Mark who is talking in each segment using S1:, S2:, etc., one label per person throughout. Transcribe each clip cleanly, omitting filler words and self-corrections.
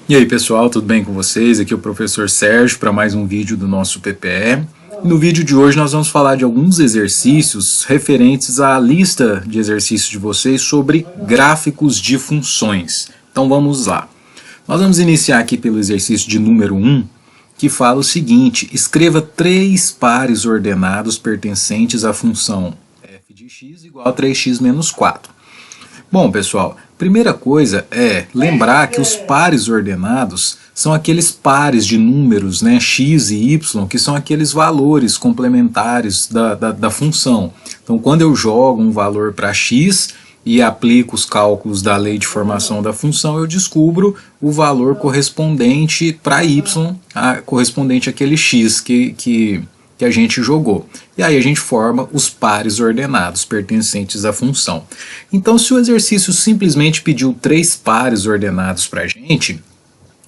S1: E aí pessoal, tudo bem com vocês? Aqui é o professor Sérgio para mais um vídeo do nosso PPE. No vídeo de hoje nós vamos falar de alguns exercícios referentes à lista de exercícios de vocês sobre gráficos de funções. Então vamos lá. Nós vamos iniciar aqui pelo exercício de número 1, que fala o seguinte: escreva 3 pares ordenados pertencentes à função f de x igual a 3x menos 4. Bom, pessoal, primeira coisa é lembrar que os pares ordenados são aqueles pares de números, né, x e y, que são aqueles valores complementares da função. Então, quando eu jogo um valor para x e aplico os cálculos da lei de formação da função, eu descubro o valor correspondente para y, correspondente àquele x que a gente jogou. E aí a gente forma os pares ordenados pertencentes à função. Então, se o exercício simplesmente pediu 3 pares ordenados para a gente,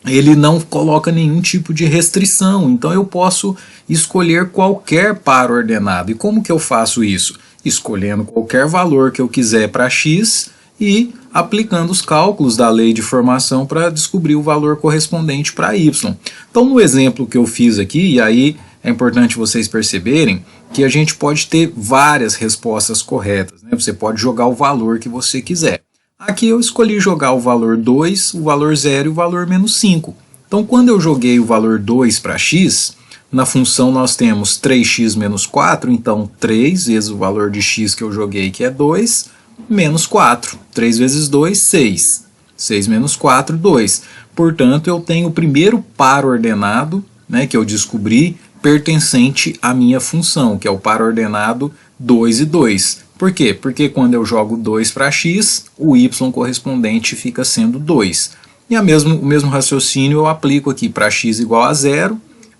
S1: ele não coloca nenhum tipo de restrição. Então eu posso escolher qualquer par ordenado. E como que eu faço isso? Escolhendo qualquer valor que eu quiser para x e aplicando os cálculos da lei de formação para descobrir o valor correspondente para y. Então, no exemplo que eu fiz aqui, e aí é importante vocês perceberem que a gente pode ter várias respostas corretas, né? Você pode jogar o valor que você quiser. Aqui eu escolhi jogar o valor 2, o valor 0 e o valor menos 5. Então, quando eu joguei o valor 2 para x, na função nós temos 3x menos 4, então 3 vezes o valor de x que eu joguei, que é 2, menos 4. 3 vezes 2, 6. 6 menos 4, 2. Portanto, eu tenho o primeiro par ordenado, né, que eu descobri, pertencente à minha função, que é o par ordenado 2 e 2. Por quê? Porque quando eu jogo 2 para x, o y correspondente fica sendo 2. E o mesmo raciocínio eu aplico aqui para x igual a 0.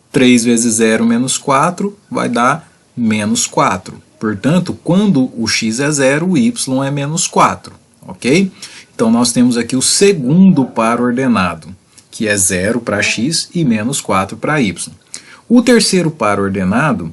S1: 3 vezes 0 menos 4 vai dar menos 4. Portanto, quando o x é 0, o y é menos 4. Ok? Então nós temos aqui o segundo par ordenado, que é 0 para x e menos 4 para y. O terceiro par ordenado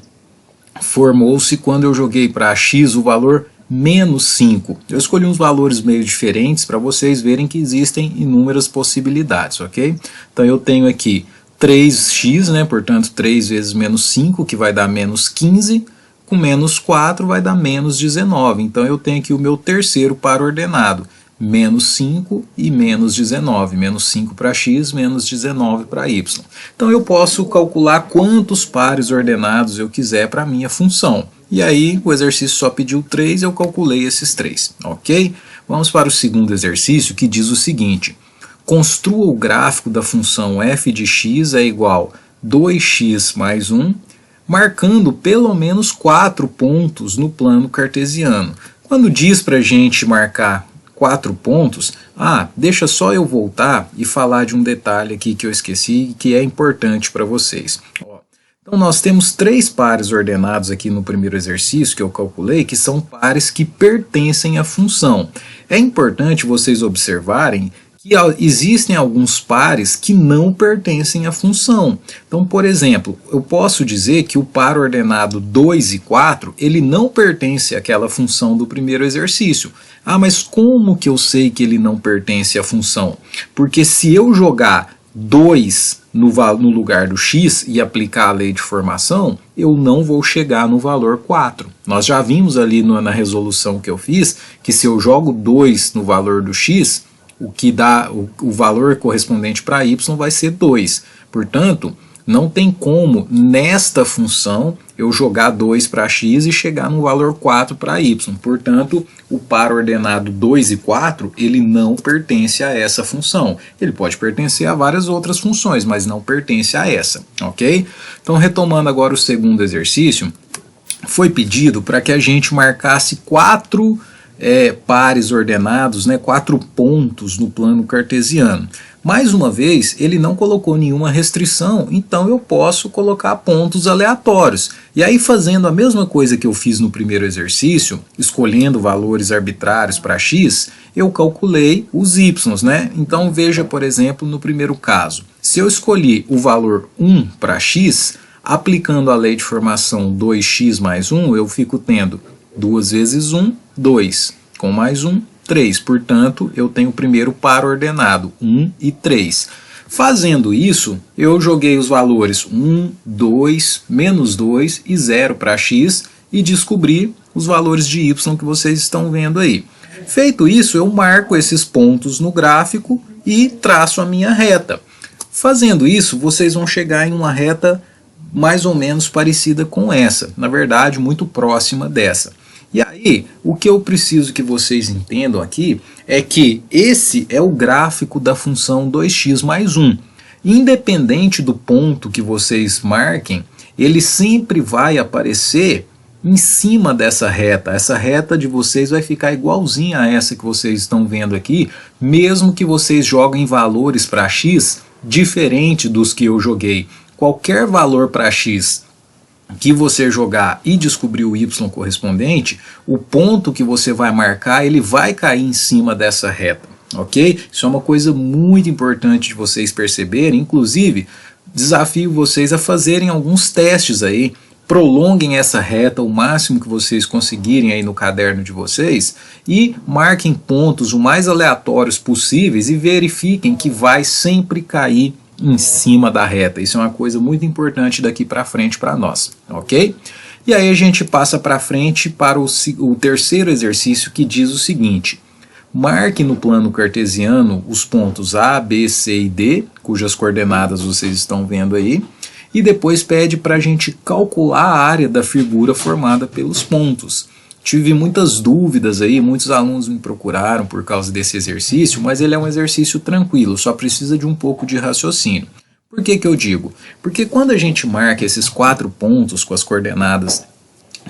S1: formou-se quando eu joguei para x o valor menos 5. Eu escolhi uns valores meio diferentes para vocês verem que existem inúmeras possibilidades, ok? Então eu tenho aqui 3x, né? Portanto 3 vezes menos 5, que vai dar menos 15, com menos 4 vai dar menos 19. Então eu tenho aqui o meu terceiro par ordenado, menos 5 e menos 19, menos 5 para x, menos 19 para y. Então eu posso calcular quantos pares ordenados eu quiser para a minha função. E aí o exercício só pediu 3, eu calculei esses 3, ok? Vamos para o segundo exercício, que diz o seguinte: construa o gráfico da função f de x é igual a 2x mais 1, marcando pelo menos 4 pontos no plano cartesiano. Quando diz para a gente marcar 4 pontos, deixa só eu voltar e falar de um detalhe aqui que eu esqueci que é importante para vocês. Então nós temos 3 pares ordenados aqui no primeiro exercício que eu calculei, que são pares que pertencem à função. É importante vocês observarem que existem alguns pares que não pertencem à função. Então, por exemplo, eu posso dizer que o par ordenado 2 e 4, ele não pertence àquela função do primeiro exercício. Mas como que eu sei que ele não pertence à função? Porque se eu jogar 2 no lugar do x e aplicar a lei de formação, eu não vou chegar no valor 4. Nós já vimos ali na resolução que eu fiz, que se eu jogo 2 no valor do x, o que dá o valor correspondente para y vai ser 2. Portanto, não tem como nesta função eu jogar 2 para x e chegar no valor 4 para y. Portanto, o par ordenado 2 e 4, ele não pertence a essa função. Ele pode pertencer a várias outras funções, mas não pertence a essa, ok? Então, retomando agora o segundo exercício, foi pedido para que a gente marcasse 4 pares ordenados, né, 4 pontos no plano cartesiano. Mais uma vez, ele não colocou nenhuma restrição, então eu posso colocar pontos aleatórios. E aí, fazendo a mesma coisa que eu fiz no primeiro exercício, escolhendo valores arbitrários para x, eu calculei os y, né? Então veja, por exemplo, no primeiro caso, se eu escolhi o valor 1 para x, aplicando a lei de formação 2x mais 1, eu fico tendo 2 vezes 1, 2, com mais 1, 3. Portanto, eu tenho o primeiro par ordenado, 1 e 3. Fazendo isso, eu joguei os valores 1, 2, menos 2 e 0 para x e descobri os valores de y que vocês estão vendo aí. Feito isso, eu marco esses pontos no gráfico e traço a minha reta. Fazendo isso, vocês vão chegar em uma reta mais ou menos parecida com essa, na verdade, muito próxima dessa. E aí, o que eu preciso que vocês entendam aqui é que esse é o gráfico da função 2x mais 1. Independente do ponto que vocês marquem, ele sempre vai aparecer em cima dessa reta. Essa reta de vocês vai ficar igualzinha a essa que vocês estão vendo aqui, mesmo que vocês joguem valores para x diferente dos que eu joguei. Qualquer valor para x que você jogar e descobrir o y correspondente, o ponto que você vai marcar, ele vai cair em cima dessa reta, ok? Isso é uma coisa muito importante de vocês perceberem. Inclusive, desafio vocês a fazerem alguns testes aí, prolonguem essa reta o máximo que vocês conseguirem aí no caderno de vocês e marquem pontos o mais aleatórios possíveis e verifiquem que vai sempre cair em cima da reta. Isso é uma coisa muito importante daqui para frente para nós, ok? E aí a gente passa para frente para o terceiro exercício, que diz o seguinte: marque no plano cartesiano os pontos A, B, C e D, cujas coordenadas vocês estão vendo aí, e depois pede para a gente calcular a área da figura formada pelos pontos. Tive muitas dúvidas aí, muitos alunos me procuraram por causa desse exercício, mas ele é um exercício tranquilo, só precisa de um pouco de raciocínio. Por que que eu digo? Porque quando a gente marca esses 4 pontos com as coordenadas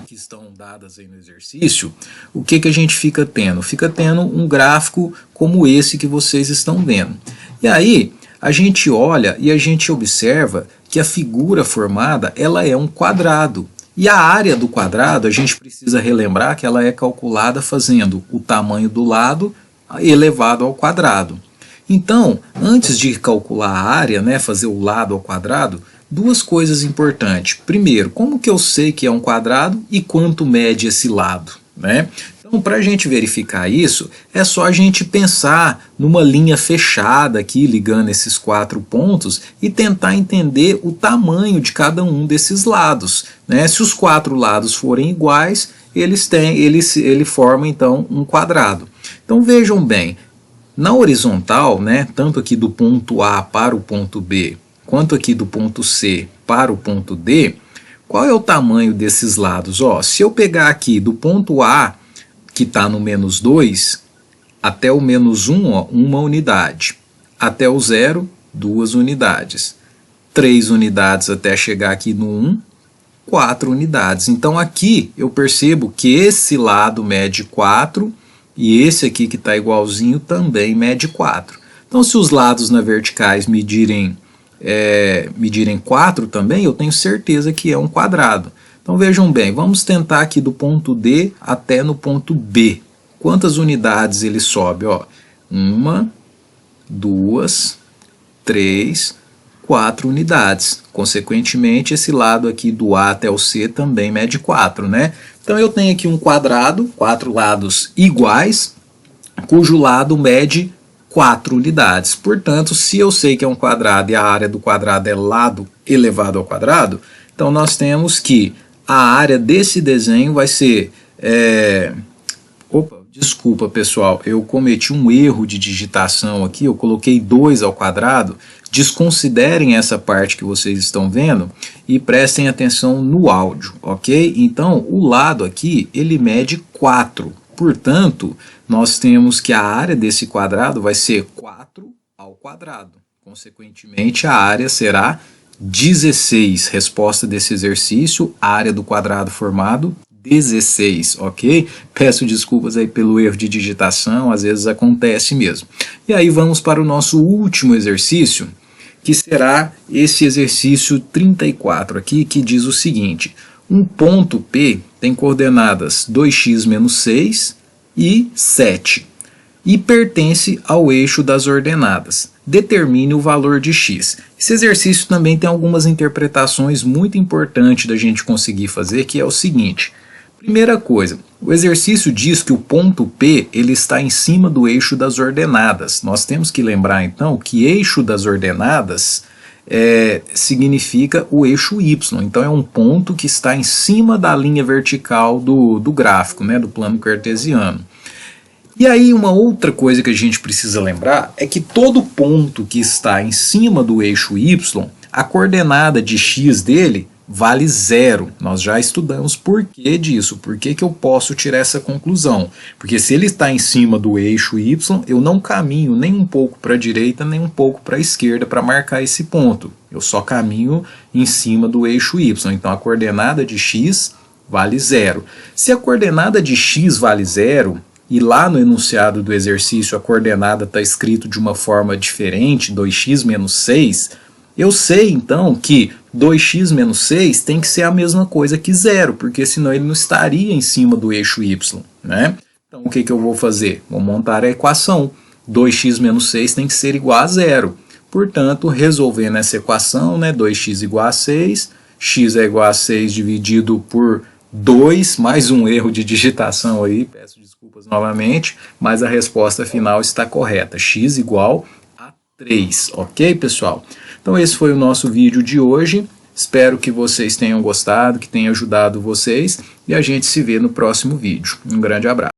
S1: que estão dadas aí no exercício, o que que a gente fica tendo? Fica tendo um gráfico como esse que vocês estão vendo. E aí a gente olha e a gente observa que a figura formada, ela é um quadrado. E a área do quadrado, a gente precisa relembrar que ela é calculada fazendo o tamanho do lado elevado ao quadrado. Então, antes de calcular a área, né, fazer o lado ao quadrado, duas coisas importantes. Primeiro, como que eu sei que é um quadrado e quanto mede esse lado, né? Então, para a gente verificar isso, é só a gente pensar numa linha fechada aqui, ligando esses 4 pontos, e tentar entender o tamanho de cada um desses lados, né? Se os 4 lados forem iguais, ele forma então um quadrado. Então vejam bem, na horizontal, né, tanto aqui do ponto A para o ponto B, quanto aqui do ponto C para o ponto D, qual é o tamanho desses lados? Ó, se eu pegar aqui do ponto A, que está no menos 2, até o menos 1, ó, 1 unidade. Até o 0, 2 unidades. 3 unidades até chegar aqui no 1, 4 unidades. Então aqui eu percebo que esse lado mede 4 e esse aqui que está igualzinho também mede 4. Então se os lados na verticais medirem 4 também, eu tenho certeza que é um quadrado. Então vejam bem, vamos tentar aqui do ponto D até no ponto B. Quantas unidades ele sobe? 1, 2, 3, 4 unidades. Consequentemente, esse lado aqui do A até o C também mede 4, né? Então eu tenho aqui um quadrado, 4 lados iguais, cujo lado mede 4 unidades. Portanto, se eu sei que é um quadrado e a área do quadrado é lado elevado ao quadrado, então nós temos que a área desse desenho vai ser... Desculpa pessoal, eu cometi um erro de digitação aqui, eu coloquei 2 ao quadrado. Desconsiderem essa parte que vocês estão vendo e prestem atenção no áudio, ok? Então, o lado aqui, ele mede 4. Portanto, nós temos que a área desse quadrado vai ser 4 ao quadrado. Consequentemente, a área será 16. Resposta desse exercício, área do quadrado formado, 16, ok? Peço desculpas aí pelo erro de digitação, às vezes acontece mesmo. E aí vamos para o nosso último exercício, que será esse exercício 34 aqui, que diz o seguinte: um ponto P tem coordenadas 2x menos 6 e 7 e pertence ao eixo das ordenadas. Determine o valor de x. Esse exercício também tem algumas interpretações muito importantes da gente conseguir fazer, que é o seguinte: Primeira coisa, o exercício diz que o ponto P ele está em cima do eixo das ordenadas. Nós temos que lembrar então que eixo das ordenadas significa o eixo Y. Então é um ponto que está em cima da linha vertical do gráfico, né, do plano cartesiano. E aí uma outra coisa que a gente precisa lembrar é que todo ponto que está em cima do eixo Y, a coordenada de x dele vale 0. Nós já estudamos por que disso, por que eu posso tirar essa conclusão. Porque se ele está em cima do eixo Y, eu não caminho nem um pouco para a direita, nem um pouco para a esquerda para marcar esse ponto. Eu só caminho em cima do eixo Y. Então a coordenada de x vale 0. Se a coordenada de x vale 0, e lá no enunciado do exercício a coordenada está escrito de uma forma diferente, 2x menos 6, eu sei então que 2x menos 6 tem que ser a mesma coisa que 0, porque senão ele não estaria em cima do eixo y, né? Então o que eu vou fazer? Vou montar a equação. 2x menos 6 tem que ser igual a 0. Portanto, resolvendo essa equação, né, 2x igual a 6, x é igual a 6 dividido por 2, mais um erro de digitação aí, peço desculpas novamente, mas a resposta final está correta, x igual a 3, ok, pessoal? Então esse foi o nosso vídeo de hoje, espero que vocês tenham gostado, que tenha ajudado vocês, e a gente se vê no próximo vídeo. Um grande abraço.